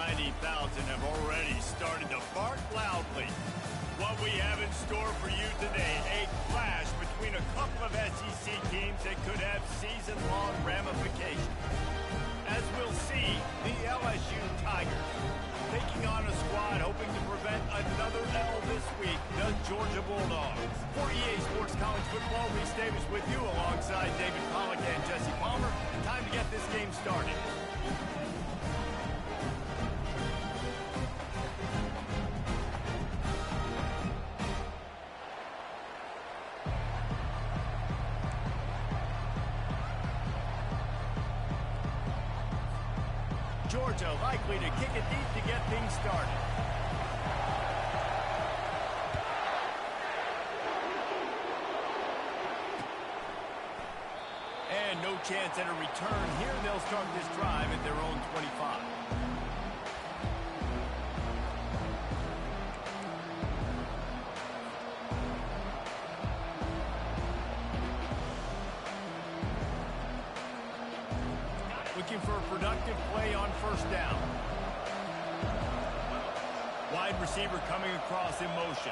90,000 have already started to bark loudly. What we have in store for you today, a clash between a couple of SEC teams that could have season-long ramifications. As we'll see, the LSU Tigers taking on a squad hoping to prevent another L this week, the Georgia Bulldogs. For EA Sports College Football, Reese Davis with you alongside David Pollack and Jesse Palmer. Time to get this game started. Georgia likely to kick it deep to get things started. And no chance at a return here. They'll start this drive at their own 25. Looking for a productive play on first down. Wide receiver coming across in motion.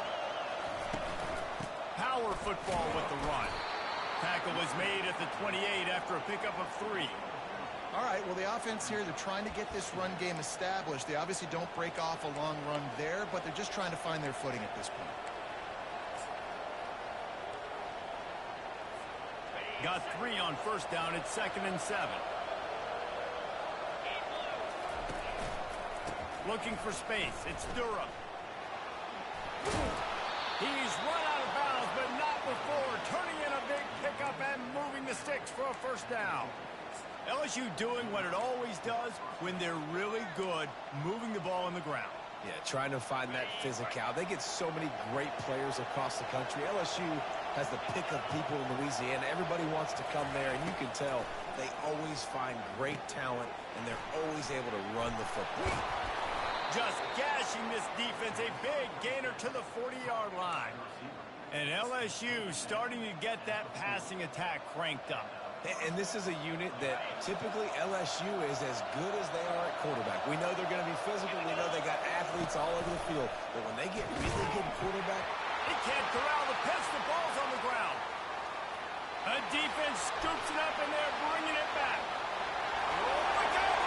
Power football with the run. Tackle was made at the 28 after a pickup of 3. All right, well, the offense here, they're trying to get this run game established. They obviously don't break off a long run there, but they're just trying to find their footing at this point. Got 3 on first down. It's 2nd and 7. Looking for space. It's Durham. He's run out of bounds, but not before turning in a big pickup and moving the sticks for a first down. LSU doing what it always does when they're really good, moving the ball on the ground. Yeah, trying to find that physical. They get so many great players across the country. LSU has the pick of people in Louisiana. Everybody wants to come there, and you can tell they always find great talent, and they're always able to run the football. Just gashing this defense, a big gainer to the 40-yard line. And LSU starting to get that passing attack cranked up. And this is a unit that typically LSU is as good as they are at quarterback. We know they're going to be physical. We know they got athletes all over the field. But when they get really good quarterback, he can't corral the pitch. The ball's on the ground. A defense scoops it up, and they're bringing it back. Oh, my God.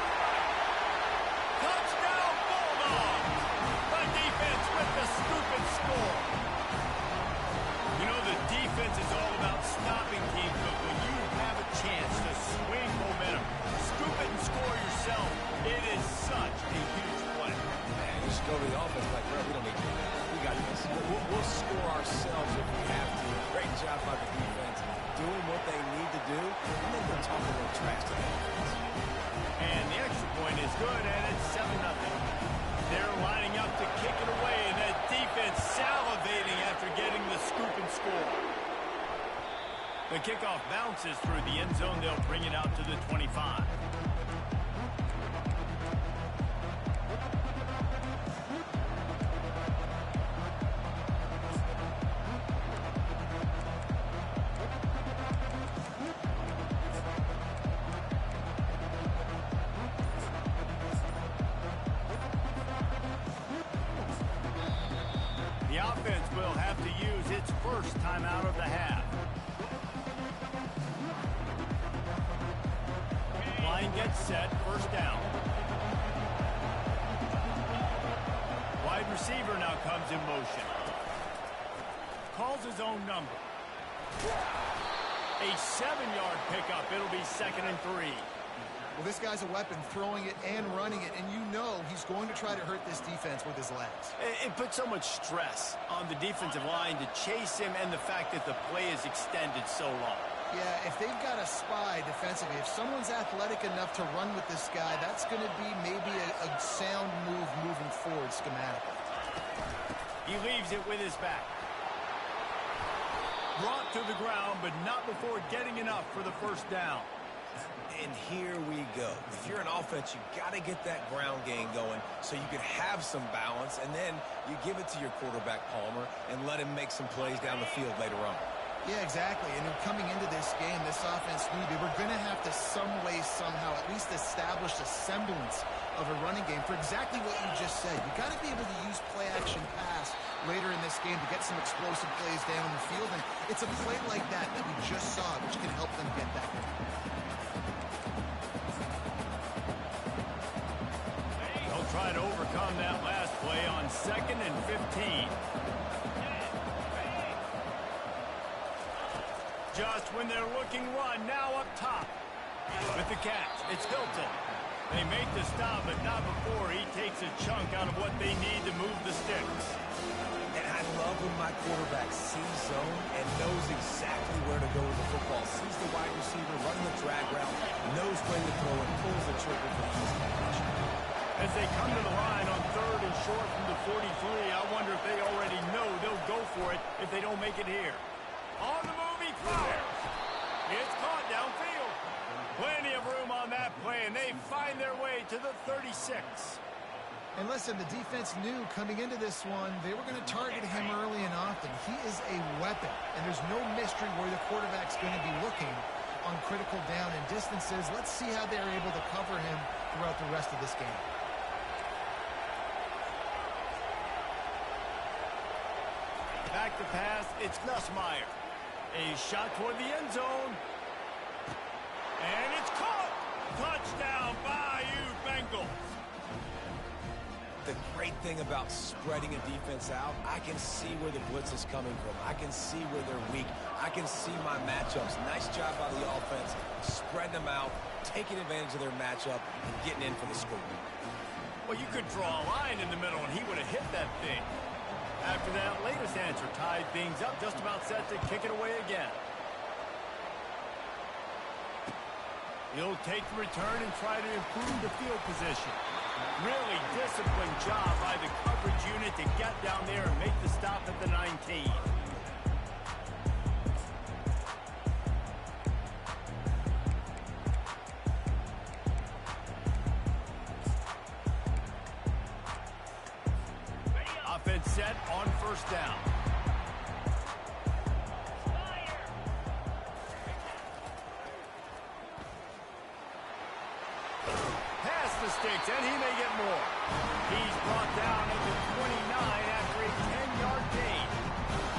Touchdown, Bulldogs. The defense with the scoop and score. You know, the defense is all about stopping teams, but when you have a chance to swing momentum, scoop it and score yourself, it is such a huge play. Man, you should go to the offense like, bro, we don't need to do that. We got this. We'll score ourselves if we have to. Great job by the defense doing what they need to do, and then they'll talk a little trash to the offense. And the extra point is good, and it's 7-0. They're lining up to kick it away, and that defense salivating after getting the scoop and score. The kickoff bounces through the end zone. They'll bring it out to the 25. The offense will have to use its first timeout of the half. Line gets set, first down. Wide receiver now comes in motion. Calls his own number. A 7-yard pickup. It'll be 2nd and 3. Well, this guy's a weapon, throwing it and running it, and you know he's going to try to hurt this defense with his legs. It puts so much stress on the defensive line to chase him, and the fact that the play is extended so long. Yeah, if they've got a spy defensively, if someone's athletic enough to run with this guy, that's going to be maybe a sound move moving forward schematically. He leaves it with his back. Brought to the ground, but not before getting enough for the first down. And here we go. If you're an offense, you got to get that ground game going so you can have some balance, and then you give it to your quarterback, Palmer, and let him make some plays down the field later on. Yeah, exactly. And coming into this game, this offense knew they were going to have to some way, somehow, at least establish a semblance of a running game for exactly what you just said. You got to be able to use play-action pass later in this game to get some explosive plays down the field, and it's a play like that that we just saw, which can help them get that. They'll try to overcome that last play on 2nd and 15. Just when they're looking run, now up top. With the catch, it's Hilton. They make the stop, but not before he takes a chunk out of what they need to move the sticks. And I love when my quarterback sees zone and knows exactly where to go with the football. Sees the wide receiver running the drag route, knows when to throw, and pulls the trigger for the easy catch. As they come to the line on 3rd and short from the 43, I wonder if they already know they'll go for it if they don't make it here. On the move, he fires. It's caught downfield. Plenty of room on that play, and they find their way to the 36. And listen, the defense knew coming into this one, they were going to target him early and often. He is a weapon, and there's no mystery where the quarterback's going to be looking on critical down and distances. Let's see how they're able to cover him throughout the rest of this game. Back to pass, it's Nussmeier. A shot toward the end zone. And it's caught! Touchdown, Bayou Bengals! The great thing about spreading a defense out, I can see where the blitz is coming from. I can see where they're weak. I can see my matchups. Nice job by the offense, spreading them out, taking advantage of their matchup, and getting in for the score. Well, you could draw a line in the middle, and he would have hit that thing. After that latest answer tied things up, just about set to kick it away again. He'll take the return and try to improve the field position. Really disciplined job by the coverage unit to get down there and make the stop at the 19. Offense set on 1st down. Sticks, and he may get more. He's brought down at the 29 after a 10-yard gain.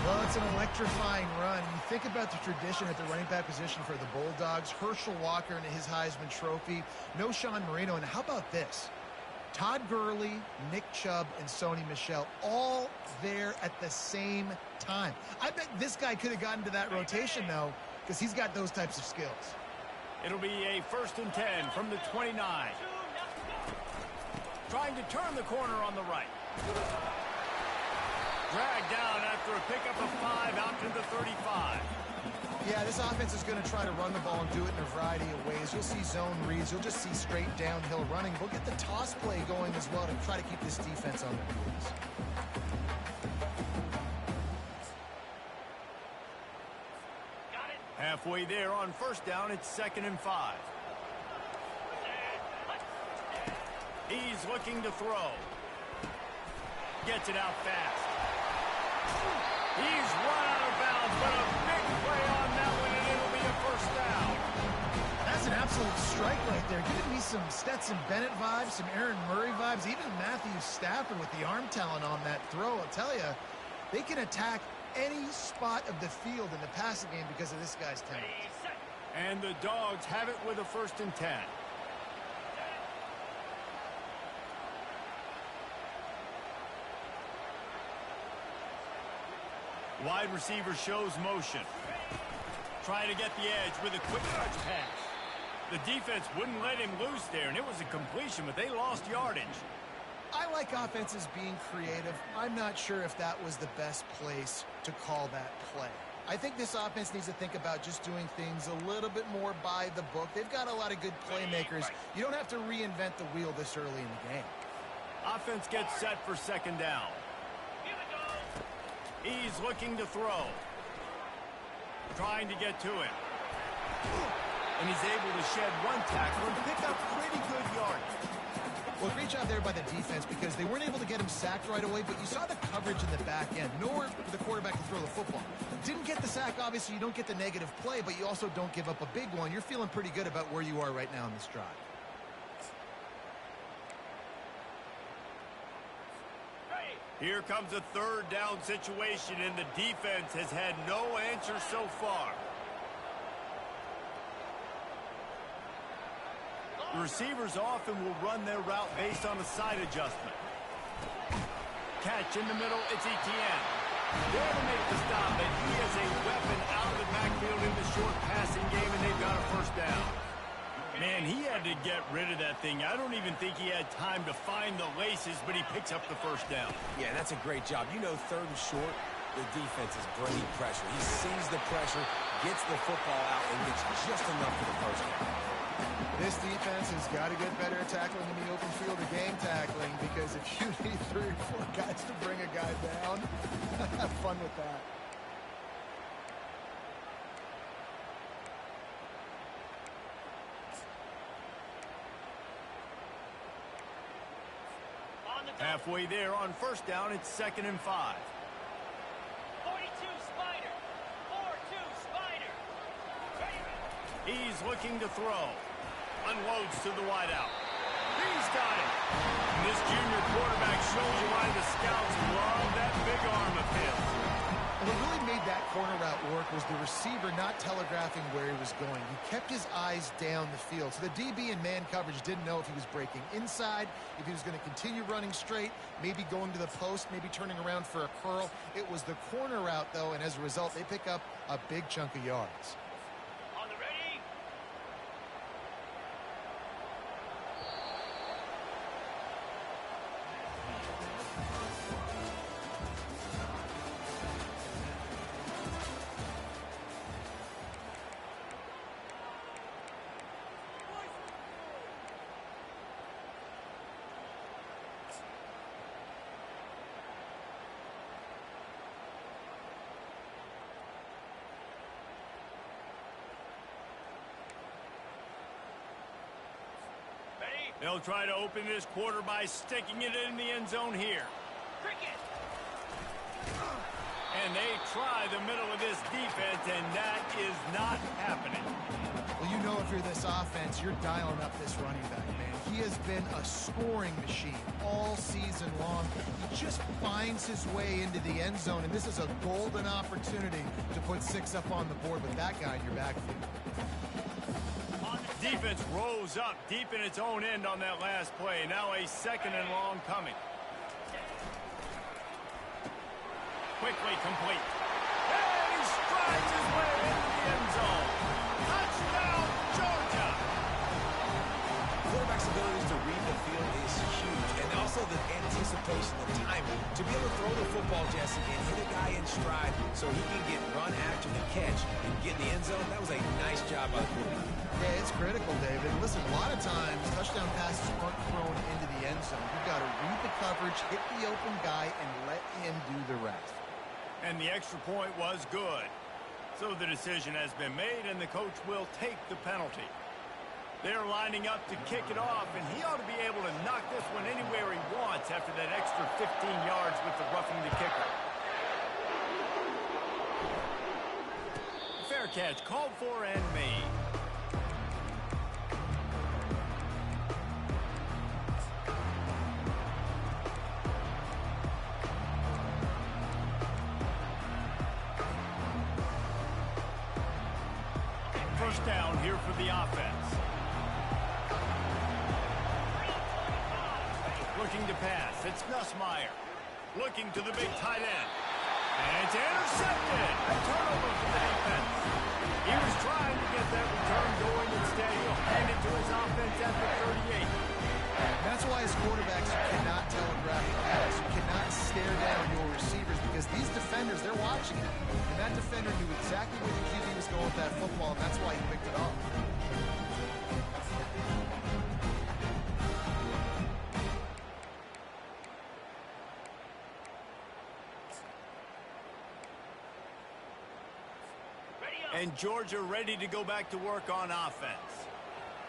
Well, it's an electrifying run. You think about the tradition at the running back position for the Bulldogs. Herschel Walker and his Heisman Trophy. No Sean Marino. And how about this? Todd Gurley, Nick Chubb, and Sony Michel all there at the same time. I bet this guy could have gotten to that rotation, though, because he's got those types of skills. It'll be a 1st and 10 from the 29. Trying to turn the corner on the right. Dragged down after a pickup of 5 out to the 35. Yeah, this offense is going to try to run the ball and do it in a variety of ways. You'll see zone reads. You'll just see straight downhill running. We'll get the toss play going as well to try to keep this defense on their heels. Halfway there on 1st down, it's 2nd and 5. He's looking to throw. Gets it out fast. He's run out of bounds, but a big play on that one, and it'll be a 1st down. That's an absolute strike right there. Giving me some Stetson Bennett vibes, some Aaron Murray vibes, even Matthew Stafford with the arm talent on that throw. I'll tell you, they can attack any spot of the field in the passing game because of this guy's talent. And the Dogs have it with a 1st and 10. Wide receiver shows motion. Trying to get the edge with a quick touch pass. The defense wouldn't let him loose there, and it was a completion, but they lost yardage. I like offenses being creative. I'm not sure if that was the best place to call that play. I think this offense needs to think about just doing things a little bit more by the book. They've got a lot of good playmakers. You don't have to reinvent the wheel this early in the game. Offense gets set for 2nd down. He's looking to throw. Trying to get to him. And he's able to shed one tackle and pick up pretty good yardage. Well, great job there by the defense because they weren't able to get him sacked right away, but you saw the coverage in the back end. Nowhere for the quarterback to throw the football. Didn't get the sack, obviously you don't get the negative play, but you also don't give up a big one. You're feeling pretty good about where you are right now in this drive. Here comes a third down situation, and the defense has had no answer so far. The receivers often will run their route based on a side adjustment. Catch in the middle, it's Etienne. There to make the stop, and he is a weapon out of the backfield in the short passing game, and they've got a first down. Man, he had to get rid of that thing. I don't even think he had time to find the laces, but he picks up the first down. Yeah, that's a great job. You know, third and short, the defense is bringing pressure. He sees the pressure, gets the football out, and gets just enough for the first down. This defense has got to get better at tackling in the open field or game tackling, because if you need 3 or 4 guys to bring a guy down, have fun with that. Halfway there on first down, it's 2nd and 5. 42 Spider. 4-2 Spider. He's looking to throw. Unloads to the wideout. He's got it. And this junior quarterback shows you why the scouts love that big arm of his. What really made that corner route work was the receiver not telegraphing where he was going. He kept his eyes down the field. So the DB in man coverage didn't know if he was breaking inside, if he was going to continue running straight, maybe going to the post, maybe turning around for a curl. It was the corner route, though, and as a result, they pick up a big chunk of yards. On the ready. They'll try to open this quarter by sticking it in the end zone here. Cricket. And they try the middle of this defense, and that is not happening. Well, you know if you're this offense, you're dialing up this running back, man. He has been a scoring machine all season long. He just finds his way into the end zone, and this is a golden opportunity to put 6 up on the board with that guy in your backfield. Defense rose up deep in its own end on that last play. Now a 2nd and long coming. Quickly complete. And he strides his way into the end zone. Touchdown, Georgia! Quarterback's abilities to read the field is huge, and also the anticipation, the timing. To be able to throw the football, Jesse, and hit a guy in stride so he can get run after the catch and get in the end zone, that was a nice job by the quarterback. Yeah, it's critical, David. Listen, a lot of times, touchdown passes aren't thrown into the end zone. You've got to read the coverage, hit the open guy, and let him do the rest. And the extra point was good. So the decision has been made, and the coach will take the penalty. They're lining up to kick it off, and he ought to be able to knock this one anywhere he wants after that extra 15 yards with the roughing the kicker. Fair catch, called for and made. First down here for the offense. Looking to pass. It's Nussmeier. Looking to the big tight end. And it's intercepted. A turnover for the defense. He was trying to get that return going. Instead, he'll hand it to his offense at the 38. That's why as quarterbacks, you cannot telegraph the pass. You cannot stare down your receivers because these defenders, they're watching it. And that defender knew exactly where the QB was going with that football, and that's why he picked it off. And Georgia ready to go back to work on offense.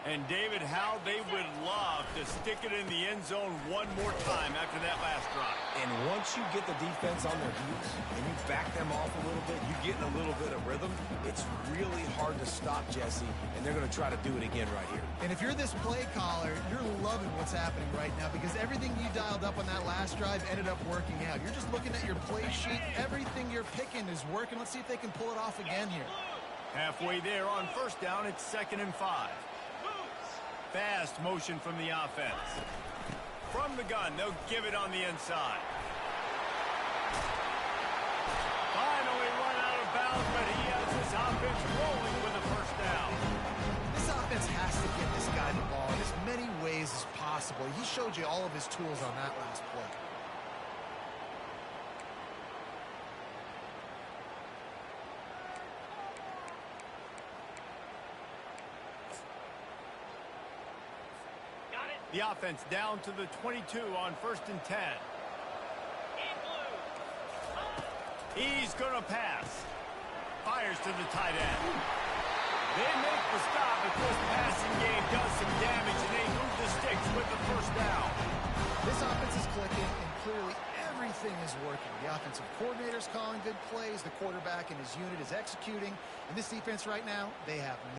And David, how they would love to stick it in the end zone one more time after that last drive. And once you get the defense on their heels and you back them off a little bit, you get in a little bit of rhythm, it's really hard to stop Jesse, and they're going to try to do it again right here. And if you're this play caller, you're loving what's happening right now because everything you dialed up on that last drive ended up working out. You're just looking at your play sheet. Everything you're picking is working. Let's see if they can pull it off again here. Halfway there on first down, it's 2nd and 5. Fast motion from the offense. From the gun, they'll give it on the inside. Finally run out of bounds, but he has his offense rolling with a first down. This offense has to get this guy the ball in as many ways as possible. He showed you all of his tools on that last play. The offense down to the 22 on 1st and 10. He's going to pass. Fires to the tight end. They make the stop, but this passing game does some damage, and they move the sticks with the first down. This offense is clicking, and clearly everything is working. The offensive coordinator's calling good plays. The quarterback and his unit is executing. And this defense right now, they have